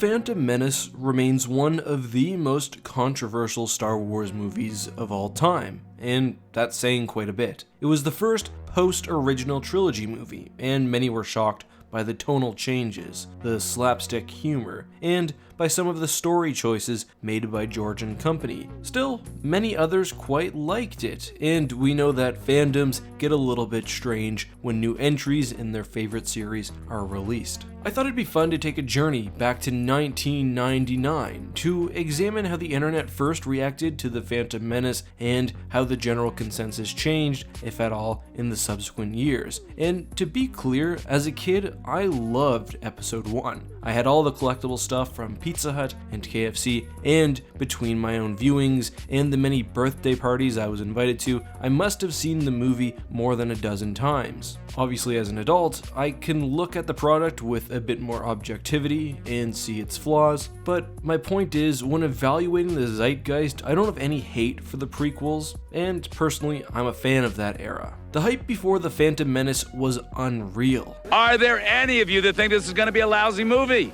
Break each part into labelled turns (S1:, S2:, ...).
S1: Phantom Menace remains one of the most controversial Star Wars movies of all time, and that's saying quite a bit. It was the first post-original trilogy movie, and many were shocked by the tonal changes, the slapstick humor, and by some of the story choices made by George and company. Still, many others quite liked it, and we know that fandoms get a little bit strange when new entries in their favorite series are released. I thought it'd be fun to take a journey back to 1999 to examine how the internet first reacted to the Phantom Menace and how the general consensus changed, if at all, in the subsequent years. And to be clear, as a kid, I loved Episode 1. I had all the collectible stuff from Pizza Hut and KFC, and between my own viewings and the many birthday parties I was invited to, I must have seen the movie more than a dozen times. Obviously, as an adult, I can look at the product with a bit more objectivity and see its flaws, but my point is, when evaluating the zeitgeist, I don't have any hate for the prequels, and personally, I'm a fan of that era. The hype before The Phantom Menace was unreal.
S2: Are there any of you that think this is going to be a lousy movie?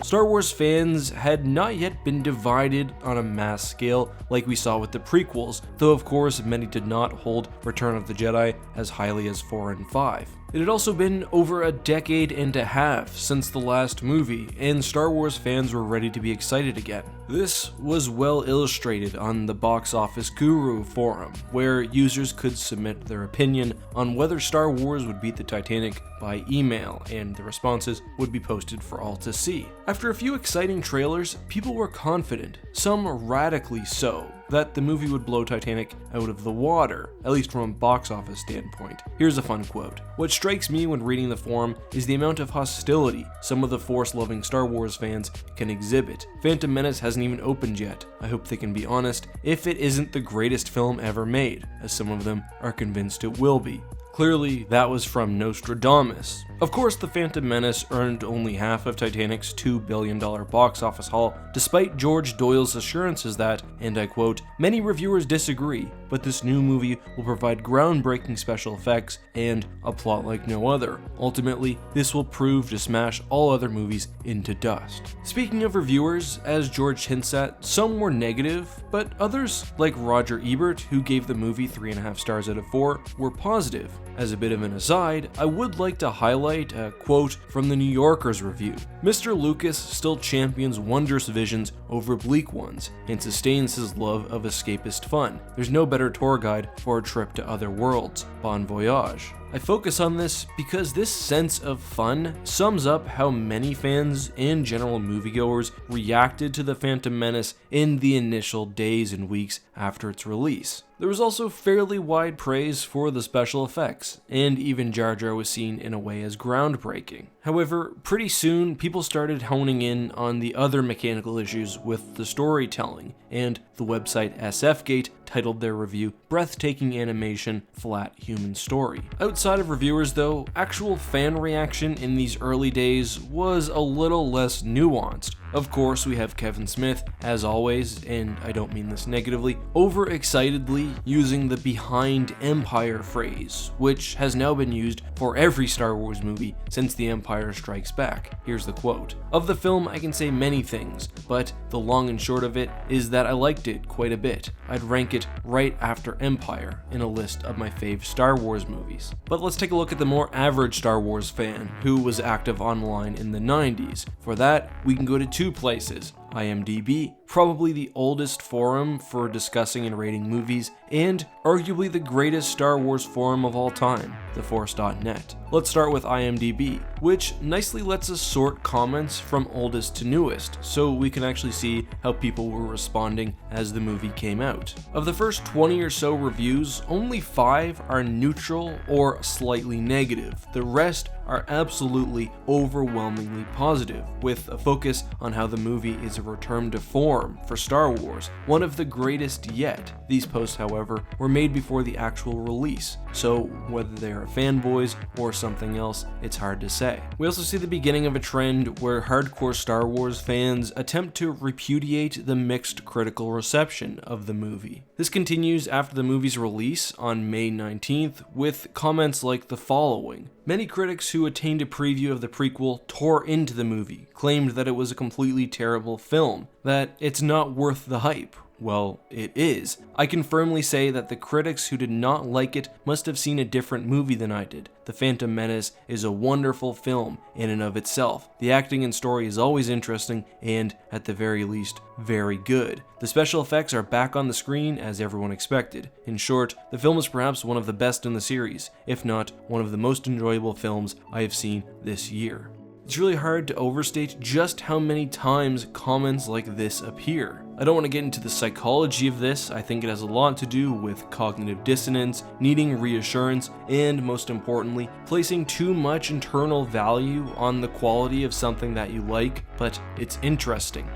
S1: Star Wars fans had not yet been divided on a mass scale like we saw with the prequels, though of course many did not hold Return of the Jedi as highly as 4 and 5. It had also been over a decade and a half since the last movie, and Star Wars fans were ready to be excited again. This was well illustrated on the Box Office Guru forum, where users could submit their opinion on whether Star Wars would beat the Titanic by email, and the responses would be posted for all to see. After a few exciting trailers, people were confident, some radically so, that the movie would blow Titanic out of the water, at least from a box office standpoint. Here's a fun quote. "What strikes me when reading the forum is the amount of hostility some of the Force-loving Star Wars fans can exhibit. Phantom Menace hasn't even opened yet. I hope they can be honest if it isn't the greatest film ever made, as some of them are convinced it will be." Clearly, that was from Nostradamus. Of course, The Phantom Menace earned only half of Titanic's $2 billion box office haul, despite George Doyle's assurances that, and I quote, "Many reviewers disagree, but this new movie will provide groundbreaking special effects and a plot like no other. Ultimately, this will prove to smash all other movies into dust." Speaking of reviewers, as George hints at, some were negative, but others, like Roger Ebert, who gave the movie 3.5 stars out of 4, were positive. As a bit of an aside, I would like to highlight a quote from the New Yorker's review. "Mr. Lucas still champions wondrous visions over bleak ones, and sustains his love of escapist fun. There's no better tour guide for a trip to other worlds. Bon voyage." I focus on this because this sense of fun sums up how many fans and general moviegoers reacted to The Phantom Menace in the initial days and weeks after its release. There was also fairly wide praise for the special effects, and even Jar Jar was seen in a way as groundbreaking. However, pretty soon people started honing in on the other mechanical issues with the storytelling, and the website SFGate titled their review, "Breathtaking Animation, Flat Human Story." Outside of reviewers though, actual fan reaction in these early days was a little less nuanced. Of course, we have Kevin Smith, as always, and I don't mean this negatively, overexcitedly using the "behind Empire" phrase, which has now been used for every Star Wars movie since The Empire Strikes Back. Here's the quote. "Of the film, I can say many things, but the long and short of it is that I liked it quite a bit. I'd rank it right after Empire in a list of my fave Star Wars movies." But let's take a look at the more average Star Wars fan who was active online in the 90s. For that, we can go to two places. IMDb, probably the oldest forum for discussing and rating movies, and arguably the greatest Star Wars forum of all time, theforce.net. Let's start with IMDb, which nicely lets us sort comments from oldest to newest, so we can actually see how people were responding as the movie came out. Of the first 20 or so reviews, only 5 are neutral or slightly negative. The rest are absolutely overwhelmingly positive, with a focus on how the movie is a return to form forum for Star Wars, one of the greatest yet. These posts, however, were made before the actual release, so whether they are fanboys or something else, it's hard to say. We also see the beginning of a trend where hardcore Star Wars fans attempt to repudiate the mixed critical reception of the movie. This continues after the movie's release on May 19th with comments like the following. Many critics who attained a preview of the prequel tore into the movie, claimed that it was a completely terrible film, that it's not worth the hype. Well, it is. I can firmly say that the critics who did not like it must have seen a different movie than I did. The Phantom Menace is a wonderful film in and of itself. The acting and story is always interesting and, at the very least, very good. The special effects are back on the screen as everyone expected. In short, the film is perhaps one of the best in the series, if not one of the most enjoyable films I have seen this year. It's really hard to overstate just how many times comments like this appear. I don't want to get into the psychology of this. I think it has a lot to do with cognitive dissonance, needing reassurance, and most importantly, placing too much internal value on the quality of something that you like, but it's interesting.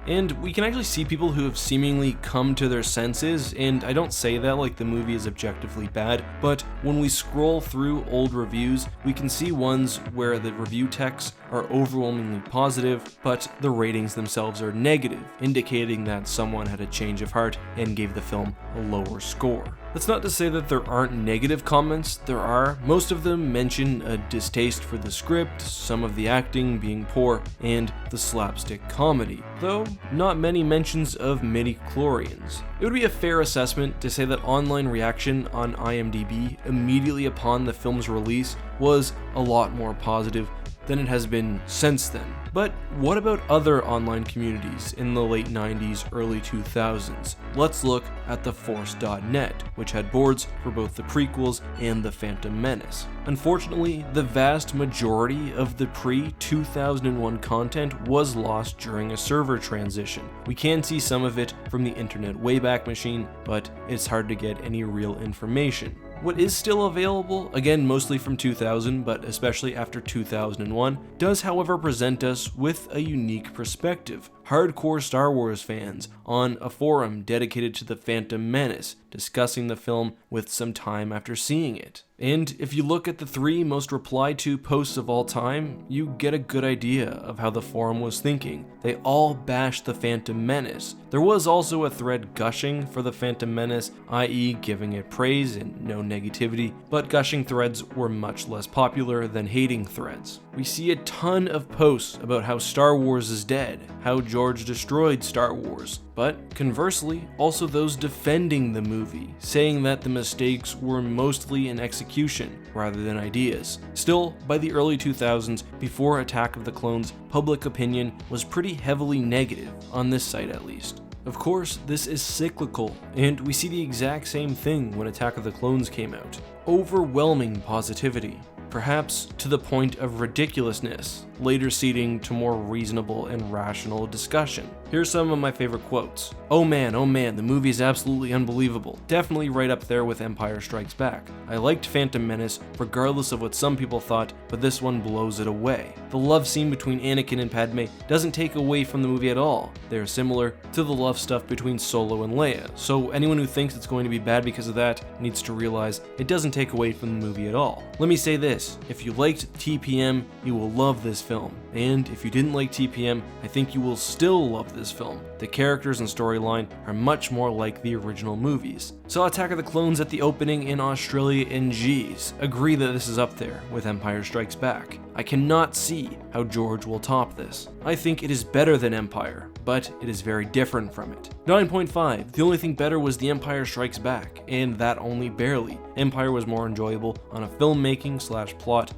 S1: And we can actually see people who have seemingly come to their senses, and I don't say that like the movie is objectively bad, but when we scroll through old reviews, we can see ones where the review texts are overwhelmingly positive, but the ratings themselves are negative, indicating that someone had a change of heart and gave the film a lower score. That's not to say that there aren't negative comments, there are. Most of them mention a distaste for the script, some of the acting being poor, and the slapstick comedy, though not many mentions of midi-chlorians. It would be a fair assessment to say that online reaction on IMDb immediately upon the film's release was a lot more positive than it has been since then. But what about other online communities in the late 90s, early 2000s? Let's look at the Force.net, which had boards for both the prequels and the Phantom Menace. Unfortunately, the vast majority of the pre-2001 content was lost during a server transition. We can see some of it from the Internet Wayback Machine, but it's hard to get any real information. What is still available, again mostly from 2000, but especially after 2001, does however present us with a unique perspective. Hardcore Star Wars fans on a forum dedicated to the Phantom Menace, discussing the film with some time after seeing it. And if you look at the 3 most replied to posts of all time, you get a good idea of how the forum was thinking. They all bashed the Phantom Menace. There was also a thread gushing for the Phantom Menace, i.e. giving it praise and no negativity, but gushing threads were much less popular than hating threads. We see a ton of posts about how Star Wars is dead, how George destroyed Star Wars, but conversely, also those defending the movie, saying that the mistakes were mostly in execution rather than ideas. Still, by the early 2000s, before Attack of the Clones, public opinion was pretty heavily negative, on this site at least. Of course, this is cyclical, and we see the exact same thing when Attack of the Clones came out. Overwhelming positivity, perhaps to the point of ridiculousness, later ceding to more reasonable and rational discussion. Here's some of my favorite quotes. Oh man, the movie is absolutely unbelievable. Definitely right up there with Empire Strikes Back. I liked Phantom Menace, regardless of what some people thought, but this one blows it away. The love scene between Anakin and Padme doesn't take away from the movie at all. They're similar to the love stuff between Solo and Leia, so anyone who thinks it's going to be bad because of that needs to realize it doesn't take away from the movie at all. Let me say this, if you liked TPM, you will love this film, and if you didn't like TPM, I think you will still love this film. The characters and storyline are much more like the original movies. Saw Attack of the Clones at the opening in Australia, and geez, agree that this is up there with Empire Strikes Back. I cannot see how George will top this. I think it is better than Empire, but it is very different from it. 9.5, the only thing better was The Empire Strikes Back, and that only barely. Empire was more enjoyable on a filmmaking / plot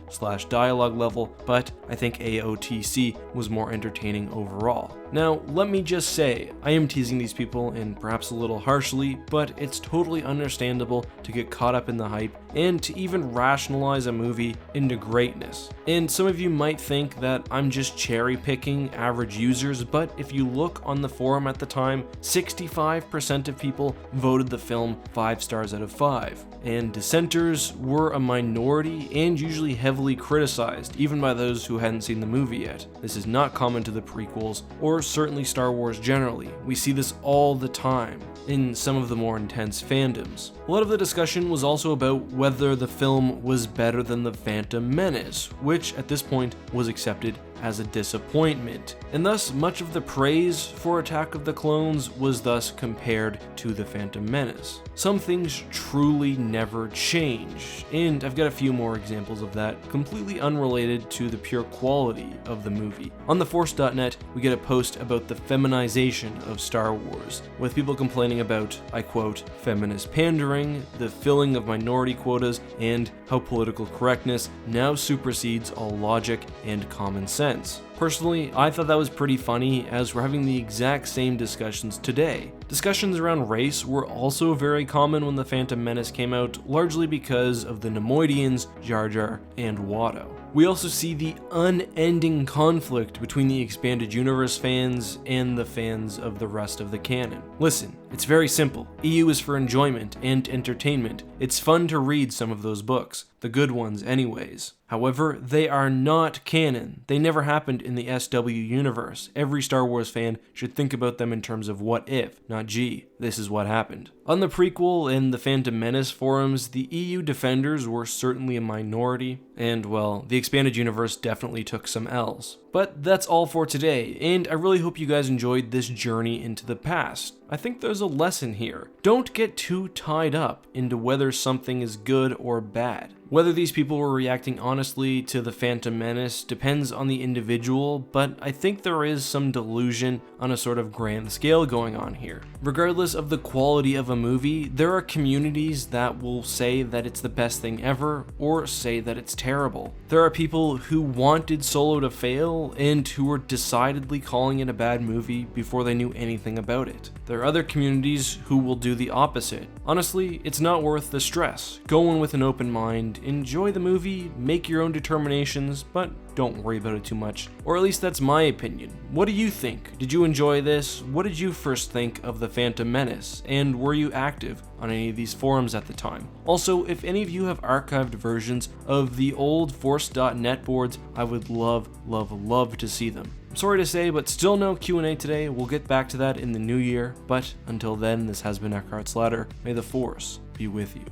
S1: / dialogue level, but I think AOTC was more entertaining overall. Now, let me just say, I am teasing these people and perhaps a little harshly, but it's totally understandable to get caught up in the hype and to even rationalize a movie into greatness. And And some of you might think that I'm just cherry picking average users, but if you look on the forum at the time, 65% of people voted the film 5 stars out of 5. And dissenters were a minority and usually heavily criticized, even by those who hadn't seen the movie yet. This is not common to the prequels, or certainly Star Wars generally. We see this all the time in some of the more intense fandoms. A lot of the discussion was also about whether the film was better than the Phantom Menace, which at this point was accepted as a disappointment, and thus much of the praise for Attack of the Clones was thus compared to the Phantom Menace. Some things truly never change, and I've got a few more examples of that, completely unrelated to the pure quality of the movie. On theforce.net, we get a post about the feminization of Star Wars, with people complaining about, I quote, feminist pandering, the filling of minority quotas, and how political correctness now supersedes all logic and common sense. Personally, I thought that was pretty funny, as we're having the exact same discussions today. Discussions around race were also very common when the Phantom Menace came out, largely because of the Nemoidians, Jar Jar, and Watto. We also see the unending conflict between the Expanded Universe fans and the fans of the rest of the canon. Listen, it's very simple. EU is for enjoyment and entertainment. It's fun to read some of those books, the good ones anyways. However, they are not canon. They never happened in the SW universe. Every Star Wars fan should think about them in terms of what if, not gee, this is what happened. On the prequel and the Phantom Menace forums, the EU defenders were certainly a minority, and well, the Expanded Universe definitely took some L's. But that's all for today, and I really hope you guys enjoyed this journey into the past. I think there's a lesson here. Don't get too tied up into whether something is good or bad. Whether these people were reacting honestly to the Phantom Menace depends on the individual, but I think there is some delusion on a sort of grand scale going on here. Regardless of the quality of a movie, there are communities that will say that it's the best thing ever, or say that it's terrible. There are people who wanted Solo to fail, and who were decidedly calling it a bad movie before they knew anything about it. There are other communities who will do the opposite. Honestly, it's not worth the stress. Go in with an open mind, enjoy the movie, make your own determinations, but don't worry about it too much. Or at least that's my opinion. What do you think? Did you enjoy this? What did you first think of the Phantom Menace? And were you active on any of these forums at the time? Also, if any of you have archived versions of the old Force.net boards, I would love to see them. I'm sorry to say, but still no Q&A today. We'll get back to that in the new year. But until then, this has been EckhartsLadder. May the Force be with you.